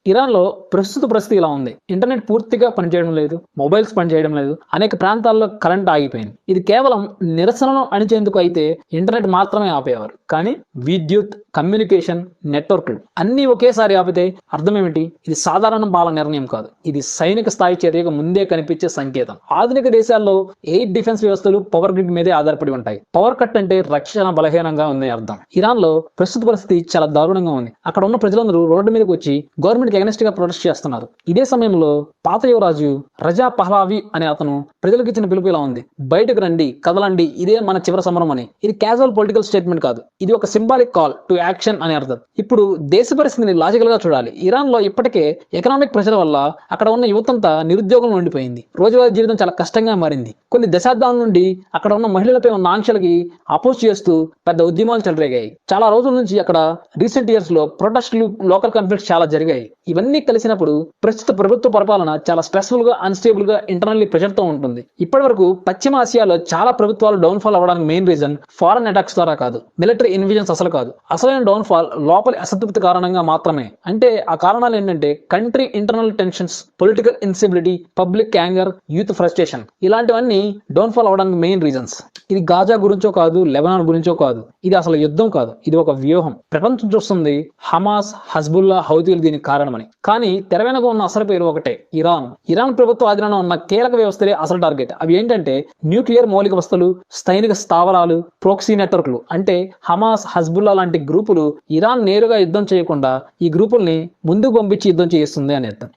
ఇరాన్‌లో ప్రస్తుత పరిస్థితి ఇలా ఉంది. ఇంటర్నెట్ పూర్తిగా పనిచేయడం లేదు. మొబైల్స్ పనిచేయడం లేదు. అనేక ప్రాంతాల్లో కరెంట్ ఆగిపోయింది. ఇది కేవలం నిరసనను అణిచేందుకు అయితే ఇంటర్నెట్ మాత్రమే ఆపేవారు. కానీ విద్యుత్, కమ్యూనికేషన్, నెట్వర్క్‌లు అన్నీ ఒకేసారి ఆపితే అర్థమేమిటి? ఇది సాధారణ బాల నిర్ణయం కాదు. ఇది సైనిక స్థాయి చర్యకు ముందే కనిపించే సంకేతం. ఆధునిక దేశాల్లో ఎయిర్ డిఫెన్స్ వ్యవస్థలు పవర్ గ్రిడ్ మీదే ఆధారపడి ఉంటాయి. పవర్ కట్ అంటే రక్షణ బలహీనంగా ఉందని అర్థం. ఇరాన్‌లో ప్రస్తుత పరిస్థితి చాలా దారుణంగా ఉంది. అక్కడ ఉన్న ప్రజలందరూ రోడ్డు మీదకి వచ్చి గవర్నమెంట్ అగెనిస్ట్ గా ప్రొటెస్ట్ చేస్తున్నారు. ఇదే సమయంలో పాత యువరాజు రజా పహ్లావి అనే అతను ప్రజలకు ఇచ్చిన పిలుపు ఇలా ఉంది: బయటకు రండి, కదలండి, ఇదే మన చివరి సమరం అని. ఇది క్యాజువల్ పొలిటికల్ స్టేట్మెంట్ కాదు. ఇది ఒక సింబాలిక్ కాల్ టు యాక్షన్ అని అర్థం. ఇప్పుడు దేశ పరిస్థితిని లాజికల్ గా చూడాలి. ఇరాన్ లో ఇప్పటికే ఎకనామిక్ ప్రెషర్ వల్ల అక్కడ ఉన్న యువతంతా నిరుద్యోగంలో ఉండిపోయింది. రోజువారీ జీవితం చాలా కష్టంగా మారింది. కొన్ని దశాబ్దాల నుండి అక్కడ ఉన్న మహిళలపై ఉన్న ఆంక్షలకి అపోజ్ చేస్తూ పెద్ద ఉద్యమాలు చెలరేగాయి. చాలా రోజుల నుంచి అక్కడ రీసెంట్ ఇయర్స్ లో ప్రొటెస్టులు, లోకల్ కాన్ఫ్లిక్ట్స్ చాలా జరిగాయి. ఇవన్నీ కలిసినప్పుడు ప్రస్తుత ప్రభుత్వ పరిపాలన చాలా స్ట్రెస్ఫుల్ గా, అన్స్టేబుల్ గా, ఇంటర్నల్లీ ప్రెషర్ తో ఉంటుంది. ఇప్పటి వరకు పశ్చిమ ఆసియాలో చాలా ప్రభుత్వాలు డౌన్ ఫాల్ అవ్వడానికి మెయిన్ రీజన్ ఫారెన్ అటాక్స్ ద్వారా కాదు, మిలిటరీ ఇన్విజన్స్ అసలు కాదు. అసలైన డౌన్ ఫాల్ లోపలి అసంతృప్తి కారణంగా మాత్రమే. అంటే ఆ కారణాలు ఏంటంటే country internal tensions, political instability, public anger, youth frustration. ఇలాంటివన్నీ డౌన్ ఫాల్ అవ్వడానికి మెయిన్ రీజన్స్. ఇది గాజా గురించో కాదు, లెబనాన్ గురించో కాదు. ఇది అసలు యుద్ధం కాదు, ఇది ఒక వ్యూహం. ప్రపంచం చూస్తుంది హమాస్, హజ్బుల్లా, హౌతీలు దీనికి కారణమని. కానీ తెర వెనుక ఉన్న అసలు పేరు ఒకటే: ఇరాన్. ఇరాన్ ప్రభుత్వ ఆధీనంలో ఉన్న కీలక వ్యవస్థలే అసలు టార్గెట్. అవి ఏంటంటే న్యూక్లియర్ మౌలిక వస్తువులు, సైనిక స్థావరాలు, ప్రోక్సీ నెట్వర్క్లు. అంటే హమాస్, హజ్బుల్లా లాంటి గ్రూపులు ఇరాన్ నేరుగా యుద్ధం చేయకుండా ఈ గ్రూపుల్ని ముందుకు పంపించి యుద్ధం చేయిస్తుంది అని అర్థం.